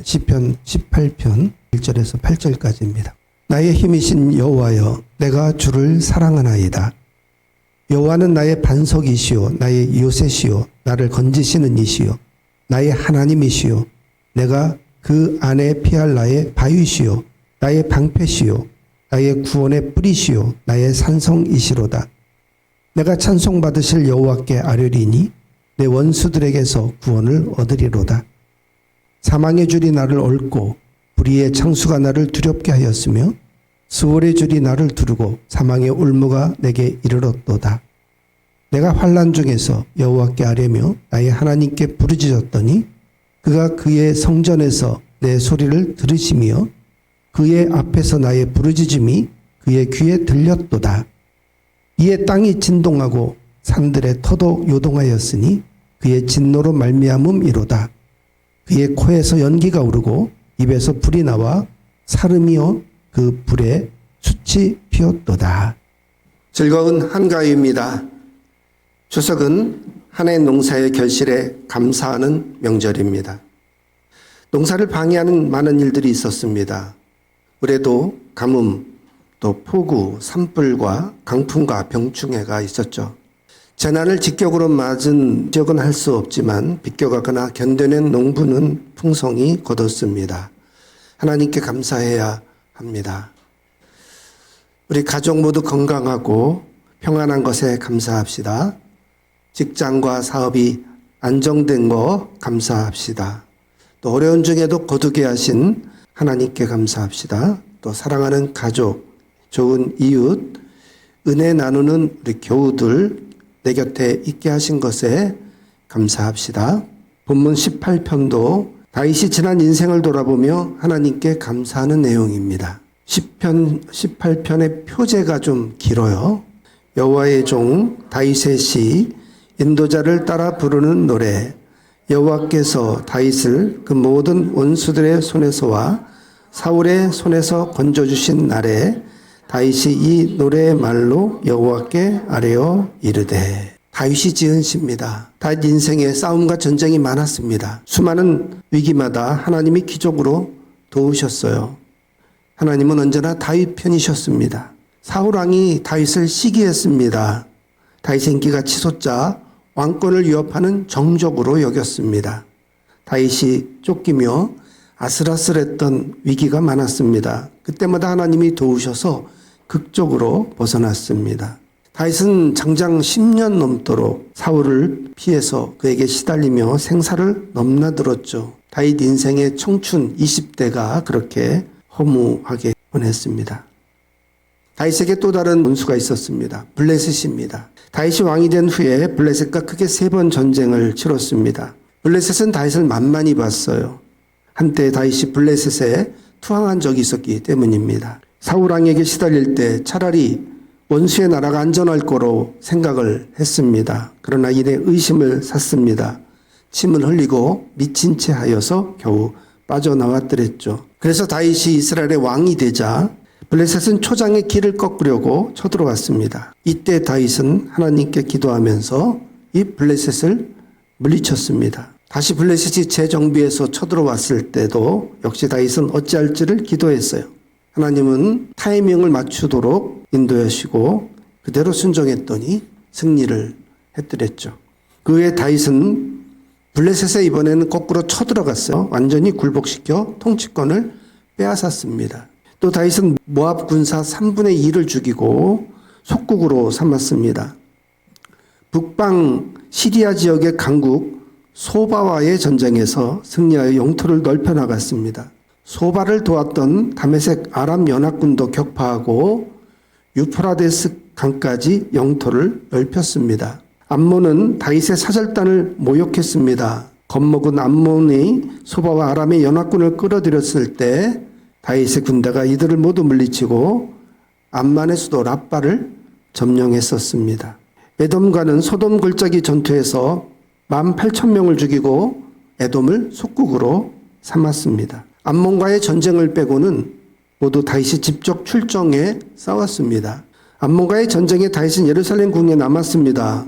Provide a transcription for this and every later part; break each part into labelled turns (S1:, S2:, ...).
S1: 시편 18편 1절에서 8절까지입니다. 나의 힘이신 여호와여, 내가 주를 사랑하나이다. 여호와는 나의 반석이시요 나의 요새시요 나를 건지시는 이시요 나의 하나님이시요 내가 그 안에 피할 나의 바위시요 나의 방패시요 나의 구원의 뿌리시요 나의 산성이시로다. 내가 찬송받으실 여호와께 아뢰리니 내 원수들에게서 구원을 얻으리로다. 사망의 줄이 나를 얽고 불의의 창수가 나를 두렵게 하였으며 스월의 줄이 나를 두르고 사망의 올무가 내게 이르렀도다. 내가 환난 중에서 여호와께 아뢰며 나의 하나님께 부르짖었더니 그가 그의 성전에서 내 소리를 들으시며 그의 앞에서 나의 부르짖음이 그의 귀에 들렸도다. 이에 땅이 진동하고 산들의 터도 요동하였으니 그의 진노로 말미암음이로다. 그의 코에서 연기가 오르고 입에서 불이 나와 사름이여 그 불에 숯이 피었도다. 즐거운 한가위입니다. 추석은 한 해 농사의 결실에 감사하는 명절입니다. 농사를 방해하는 많은 일들이 있었습니다. 올해도 가뭄, 또 폭우, 산불과 강풍과 병충해가 있었죠. 재난을 직격으로 맞은 지역은 할 수 없지만 비껴가거나 견뎌낸 농부는 풍성히 거뒀습니다. 하나님께 감사해야 합니다. 우리 가족 모두 건강하고 평안한 것에 감사합시다. 직장과 사업이 안정된 거 감사합시다. 또 어려운 중에도 거두게 하신 하나님께 감사합시다. 또 사랑하는 가족, 좋은 이웃, 은혜 나누는 우리 교우들 내 곁에 있게 하신 것에 감사합시다. 본문 18편도 다윗이 지난 인생을 돌아보며 하나님께 감사하는 내용입니다. 시편 18편의 표제가 좀 길어요. 여호와의 종 다윗의 시, 인도자를 따라 부르는 노래. 여호와께서 다윗을 그 모든 원수들의 손에서와 사울의 손에서 건져주신 날에 다윗이 이 노래의 말로 여호와께 아뢰어 이르되. 다윗이 지은 시입니다. 다윗 인생에 싸움과 전쟁이 많았습니다. 수많은 위기마다 하나님이 기적으로 도우셨어요. 하나님은 언제나 다윗 편이셨습니다. 사울 왕이 다윗을 시기했습니다. 다윗의 인기가 치솟자 왕권을 위협하는 정적으로 여겼습니다. 다윗이 쫓기며 아슬아슬했던 위기가 많았습니다. 그때마다 하나님이 도우셔서 극적으로 벗어났습니다. 다윗은 장장 10년 넘도록 사울을 피해서 그에게 시달리며 생사를 넘나들었죠. 다윗 인생의 청춘 20대가 그렇게 허무하게 보냈습니다. 다윗에게 또 다른 원수가 있었습니다. 블레셋입니다. 다윗이 왕이 된 후에 블레셋과 크게 3번 전쟁을 치렀습니다. 블레셋은 다윗을 만만히 봤어요. 한때 다윗이 블레셋에 투항한 적이 있었기 때문입니다. 사울 왕에게 시달릴 때 차라리 원수의 나라가 안전할 거로 생각을 했습니다. 그러나 이내 의심을 샀습니다. 침을 흘리고 미친 채 하여서 겨우 빠져나왔더랬죠. 그래서 다윗이 이스라엘의 왕이 되자 블레셋은 초장의 길을 꺾으려고 쳐들어왔습니다. 이때 다윗은 하나님께 기도하면서 이 블레셋을 물리쳤습니다. 다시 블레셋이 재정비해서 쳐들어왔을 때도 역시 다윗은 어찌할지를 기도했어요. 하나님은 타이밍을 맞추도록 인도하시고 그대로 순종했더니 승리를 했더랬죠. 그 후에 다윗은 블레셋에 이번에는 거꾸로 쳐들어갔어요. 완전히 굴복시켜 통치권을 빼앗았습니다. 또 다윗은 모압 군사 3분의 2를 죽이고 속국으로 삼았습니다. 북방 시리아 지역의 강국 소바와의 전쟁에서 승리하여 영토를 넓혀 나갔습니다. 소바를 도왔던 다메섹 아람 연합군도 격파하고 유프라데스 강까지 영토를 넓혔습니다. 암몬은 다윗의 사절단을 모욕했습니다. 겁먹은 암몬이 소바와 아람의 연합군을 끌어들였을 때 다윗의 군대가 이들을 모두 물리치고 암만의 수도 랍바를 점령했었습니다. 에돔과는 소돔 골짜기 전투에서 18,000명을 죽이고 에돔을 속국으로 삼았습니다. 암몬과의 전쟁을 빼고는 모두 다윗이 직접 출정해 싸웠습니다. 암몬과의 전쟁에 다윗은 예루살렘 궁에 남았습니다.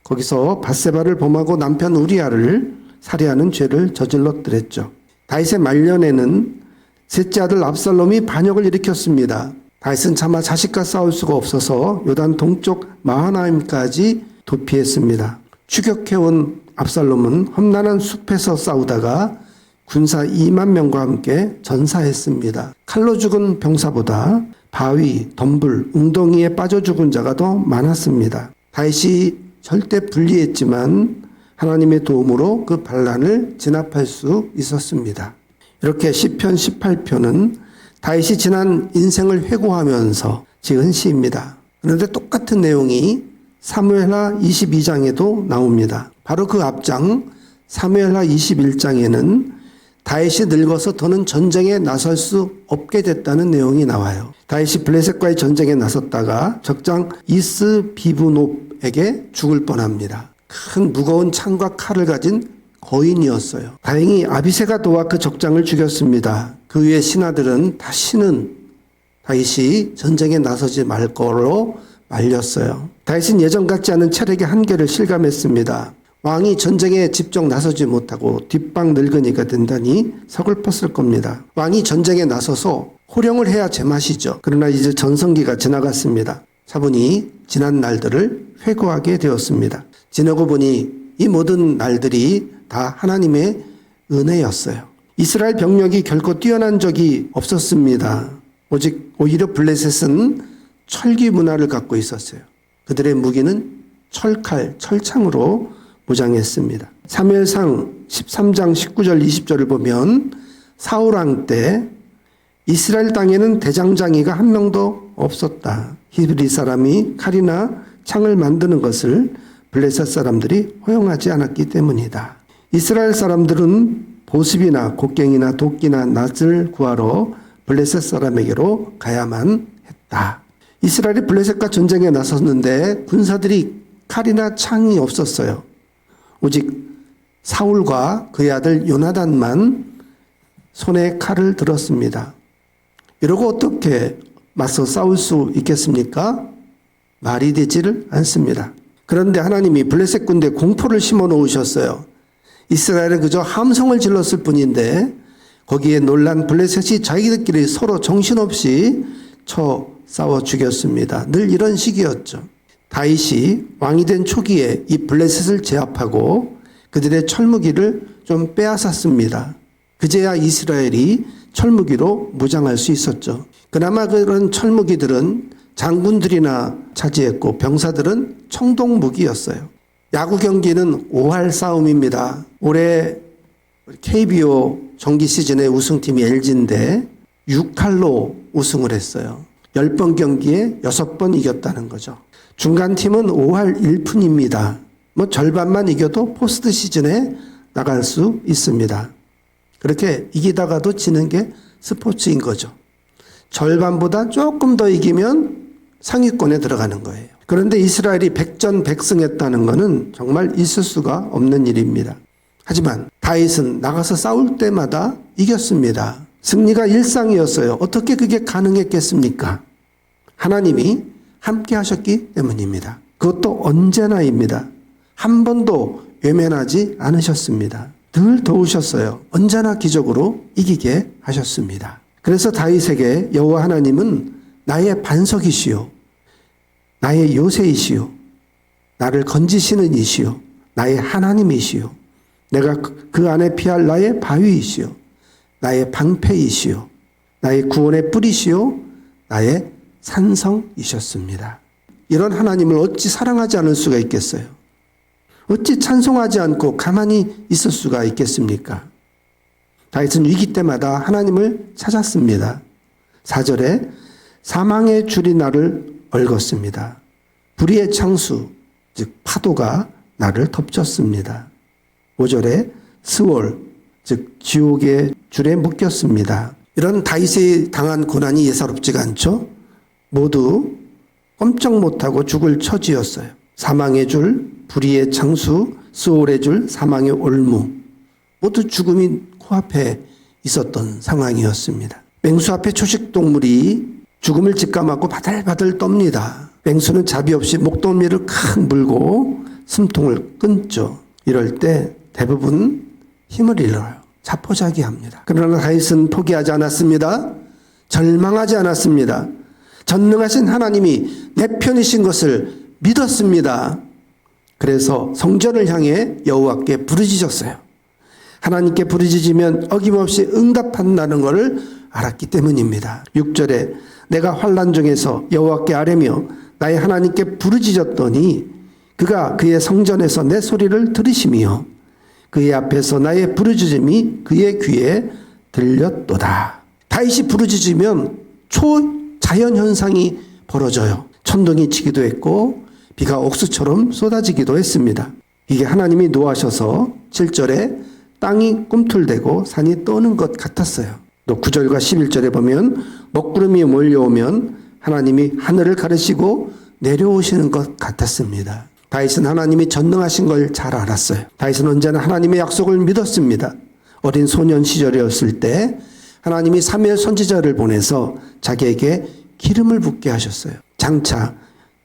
S1: 거기서 밧세바를 범하고 남편 우리아를 살해하는 죄를 저질렀더랬죠. 다윗의 말년에는 셋째 아들 압살롬이 반역을 일으켰습니다. 다윗은 차마 자식과 싸울 수가 없어서 요단 동쪽 마하나임까지 도피했습니다. 추격해온 압살롬은 험난한 숲에서 싸우다가 군사 2만 명과 함께 전사했습니다. 칼로 죽은 병사보다 바위, 덤불, 웅덩이에 빠져 죽은 자가 더 많았습니다. 다윗이 절대 불리했지만 하나님의 도움으로 그 반란을 진압할 수 있었습니다. 이렇게 시편 18편은 다윗이 지난 인생을 회고하면서 지은 시입니다. 그런데 똑같은 내용이 사무엘하 22장에도 나옵니다. 바로 그 앞장 사무엘하 21장에는 다윗이 늙어서 더는 전쟁에 나설 수 없게 됐다는 내용이 나와요. 다윗이 블레셋과의 전쟁에 나섰다가 적장 이스비브놉에게 죽을 뻔합니다. 큰 무거운 창과 칼을 가진 거인이었어요. 다행히 아비새가 도와 그 적장을 죽였습니다. 그 후에 신하들은 다시는 다윗이 전쟁에 나서지 말 거로 말렸어요. 다윗은 예전 같지 않은 체력의 한계를 실감했습니다. 왕이 전쟁에 직접 나서지 못하고 뒷방 늙은이가 된다니 서글펐을 겁니다. 왕이 전쟁에 나서서 호령을 해야 제맛이죠. 그러나 이제 전성기가 지나갔습니다. 차분히 지난 날들을 회고하게 되었습니다. 지나고 보니 이 모든 날들이 다 하나님의 은혜였어요. 이스라엘 병력이 결코 뛰어난 적이 없었습니다. 오히려 블레셋은 철기 문화를 갖고 있었어요. 그들의 무기는 철칼, 철창으로 무장했습니다. 사무엘상 13장 19절 20절을 보면 사울 왕 때 이스라엘 땅에는 대장장이가 한 명도 없었다. 히브리 사람이 칼이나 창을 만드는 것을 블레셋 사람들이 허용하지 않았기 때문이다. 이스라엘 사람들은 보습이나 곡괭이나 도끼나 낫을 구하러 블레셋 사람에게로 가야만 했다. 이스라엘이 블레셋과 전쟁에 나섰는데 군사들이 칼이나 창이 없었어요. 오직 사울과 그의 아들 요나단만 손에 칼을 들었습니다. 이러고 어떻게 맞서 싸울 수 있겠습니까? 말이 되지를 않습니다. 그런데 하나님이 블레셋 군대에 공포를 심어 놓으셨어요. 이스라엘은 그저 함성을 질렀을 뿐인데 거기에 놀란 블레셋이 자기들끼리 서로 정신없이 쳐 싸워 죽였습니다. 늘 이런 식이었죠. 다윗이 왕이 된 초기에 이 블레셋을 제압하고 그들의 철무기를 좀 빼앗았습니다. 그제야 이스라엘이 철무기로 무장할 수 있었죠. 그나마 그런 철무기들은 장군들이나 차지했고 병사들은 청동무기였어요. 야구 경기는 5할 싸움입니다. 올해 KBO 정기 시즌의 우승팀이 LG인데 6할로 우승을 했어요. 10번 경기에 6번 이겼다는 거죠. 중간팀은 5할 1푼입니다. 절반만 이겨도 포스트 시즌에 나갈 수 있습니다. 그렇게 이기다가도 지는 게 스포츠인 거죠. 절반보다 조금 더 이기면 상위권에 들어가는 거예요. 그런데 이스라엘이 백전백승했다는 것은 정말 있을 수가 없는 일입니다. 하지만 다윗은 나가서 싸울 때마다 이겼습니다. 승리가 일상이었어요. 어떻게 그게 가능했겠습니까? 하나님이 함께 하셨기 때문입니다. 그것도 언제나입니다. 한 번도 외면하지 않으셨습니다. 늘 도우셨어요. 언제나 기적으로 이기게 하셨습니다. 그래서 다윗에게 여호와 하나님은 나의 반석이시요 나의 요새이시요 나를 건지시는 이시요 나의 하나님이시요 내가 그 안에 피할 나의 바위이시요 나의 방패이시요 나의 구원의 뿌리시요 나의 산성이셨습니다. 이런 하나님을 어찌 사랑하지 않을 수가 있겠어요? 어찌 찬송하지 않고 가만히 있을 수가 있겠습니까? 다윗은 위기 때마다 하나님을 찾았습니다. 4절에 사망의 줄이 나를 얽었습니다. 불의의 창수, 즉 파도가 나를 덮쳤습니다. 5절에 스월, 즉 지옥의 줄에 묶였습니다. 이런 다윗이 당한 고난이 예사롭지가 않죠? 모두 꼼짝 못하고 죽을 처지였어요. 사망의 줄, 불의의 창수, 스월의 줄, 사망의 올무, 모두 죽음이 코앞에 있었던 상황이었습니다. 맹수 앞에 초식동물이 죽음을 직감하고 바들바들 떱니다. 맹수는 자비 없이 목덜미를 칵 물고 숨통을 끊죠. 이럴 때 대부분 힘을 잃어요. 자포자기합니다. 그러나 다윗은 포기하지 않았습니다. 절망하지 않았습니다. 전능하신 하나님이 내 편이신 것을 믿었습니다. 그래서 성전을 향해 여호와께 부르짖었어요. 하나님께 부르짖으면 어김없이 응답한다는 것을 알았기 때문입니다. 6절에 내가 환난 중에서 여호와께 아뢰며 나의 하나님께 부르짖었더니 그가 그의 성전에서 내 소리를 들으시며 그의 앞에서 나의 부르짖음이 그의 귀에 들렸도다. 다윗이 부르짖으면 초자연 현상이 벌어져요. 천둥이 치기도 했고 비가 옥수처럼 쏟아지기도 했습니다. 이게 하나님이 노하셔서 7절에 땅이 꿈틀대고 산이 떠는 것 같았어요. 또 9절과 11절에 보면 먹구름이 몰려오면 하나님이 하늘을 가르시고 내려오시는 것 같았습니다. 다윗은 하나님이 전능하신 걸 잘 알았어요. 다윗은 언제나 하나님의 약속을 믿었습니다. 어린 소년 시절이었을 때 하나님이 사무엘 선지자를 보내서 자기에게 기름을 붓게 하셨어요. 장차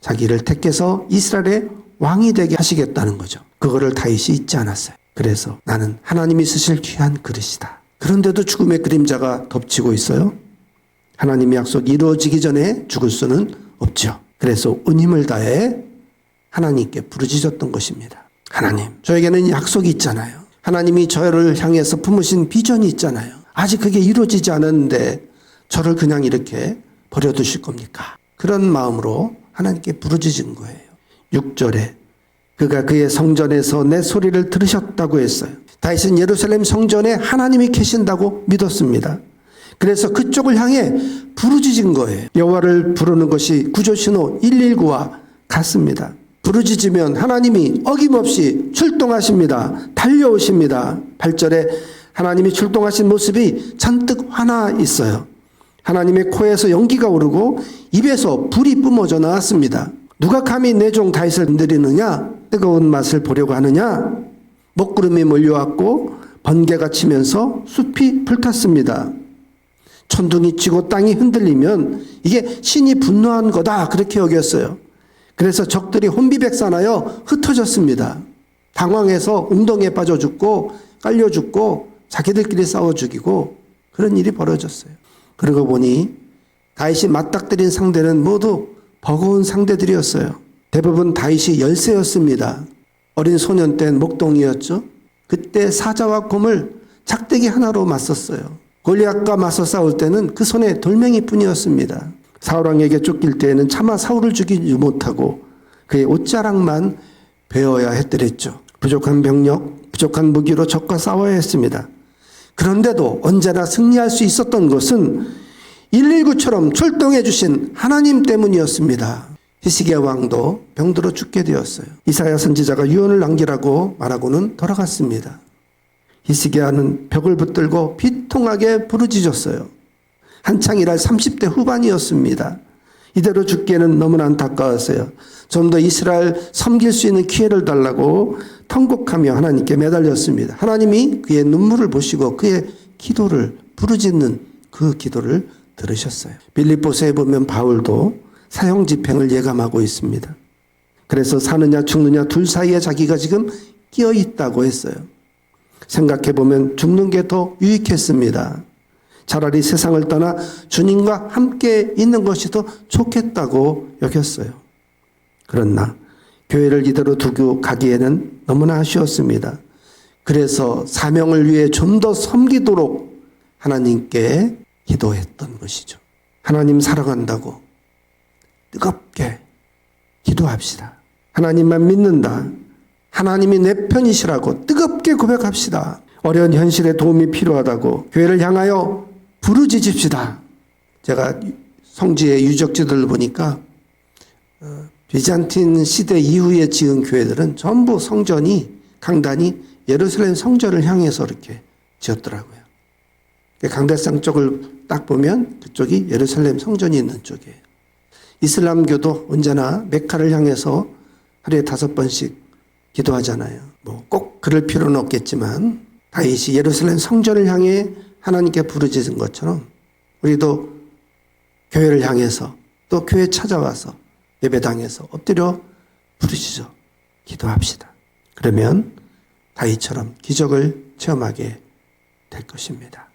S1: 자기를 택해서 이스라엘의 왕이 되게 하시겠다는 거죠. 그거를 다윗이 잊지 않았어요. 그래서 나는 하나님이 쓰실 귀한 그릇이다. 그런데도 죽음의 그림자가 덮치고 있어요. 하나님의 약속이 이루어지기 전에 죽을 수는 없죠. 그래서 온 힘을 다해 하나님께 부르짖었던 것입니다. 하나님, 저에게는 약속이 있잖아요. 하나님이 저를 향해서 품으신 비전이 있잖아요. 아직 그게 이루어지지 않았는데 저를 그냥 이렇게 버려두실 겁니까? 그런 마음으로 하나님께 부르짖은 거예요. 6절에 그가 그의 성전에서 내 소리를 들으셨다고 했어요. 다윗은 예루살렘 성전에 하나님이 계신다고 믿었습니다. 그래서 그쪽을 향해 부르짖은 거예요. 여호와를 부르는 것이 구조신호 119와 같습니다. 부르짖으면 하나님이 어김없이 출동하십니다. 달려오십니다. 8절에 하나님이 출동하신 모습이 잔뜩 화나 있어요. 하나님의 코에서 연기가 오르고 입에서 불이 뿜어져 나왔습니다. 누가 감히 내 종 다윗을 건드리느냐? 뜨거운 맛을 보려고 하느냐? 먹구름이 몰려왔고 번개가 치면서 숲이 불탔습니다. 천둥이 치고 땅이 흔들리면 이게 신이 분노한 거다 그렇게 여겼어요. 그래서 적들이 혼비백산하여 흩어졌습니다. 당황해서 웅덩이에 빠져 죽고 깔려 죽고 자기들끼리 싸워 죽이고 그런 일이 벌어졌어요. 그러고 보니 다윗이 맞닥뜨린 상대는 모두 버거운 상대들이었어요. 대부분 다윗이 열세였습니다. 어린 소년 땐 목동이었죠. 그때 사자와 곰을 작대기 하나로 맞섰어요. 골리앗과 맞서 싸울 때는 그 손에 돌멩이 뿐이었습니다. 사울왕에게 쫓길 때에는 차마 사울을 죽이지 못하고 그의 옷자락만 베어야 했더랬죠. 부족한 병력, 부족한 무기로 적과 싸워야 했습니다. 그런데도 언제나 승리할 수 있었던 것은 119처럼 출동해 주신 하나님 때문이었습니다. 히스기야 왕도 병들어 죽게 되었어요. 이사야 선지자가 유언을 남기라고 말하고는 돌아갔습니다. 히스기야는 벽을 붙들고 비통하게 부르짖었어요. 한창 일할 30대 후반이었습니다. 이대로 죽기에는 너무나 안타까웠어요. 좀 더 이스라엘 섬길 수 있는 기회를 달라고 통곡하며 하나님께 매달렸습니다. 하나님이 그의 눈물을 보시고 그의 기도를 부르짖는 그 기도를 들으셨어요. 빌립보서에 보면 바울도 사형 집행을 예감하고 있습니다. 그래서 사느냐 죽느냐 둘 사이에 자기가 지금 끼어 있다고 했어요. 생각해 보면 죽는 게 더 유익했습니다. 차라리 세상을 떠나 주님과 함께 있는 것이 더 좋겠다고 여겼어요. 그러나 교회를 이대로 두고 가기에는 너무나 아쉬웠습니다. 그래서 사명을 위해 좀 더 섬기도록 하나님께 기도했던 것이죠. 하나님 사랑한다고 뜨겁게 기도합시다. 하나님만 믿는다. 하나님이 내 편이시라고 뜨겁게 고백합시다. 어려운 현실에 도움이 필요하다고 교회를 향하여 부르짖읍시다. 제가 성지의 유적지들을 보니까 비잔틴 시대 이후에 지은 교회들은 전부 성전이 강단이 예루살렘 성전을 향해서 이렇게 지었더라고요. 강대상 쪽을 딱 보면 그쪽이 예루살렘 성전이 있는 쪽이에요. 이슬람교도 언제나 메카를 향해서 하루에 5번씩 기도하잖아요. 뭐 꼭 그럴 필요는 없겠지만 다윗이 예루살렘 성전을 향해 하나님께 부르짖은 것처럼 우리도 교회를 향해서 또 교회 찾아와서 예배당에서 엎드려 부르짖어 기도합시다. 그러면 다윗처럼 기적을 체험하게 될 것입니다.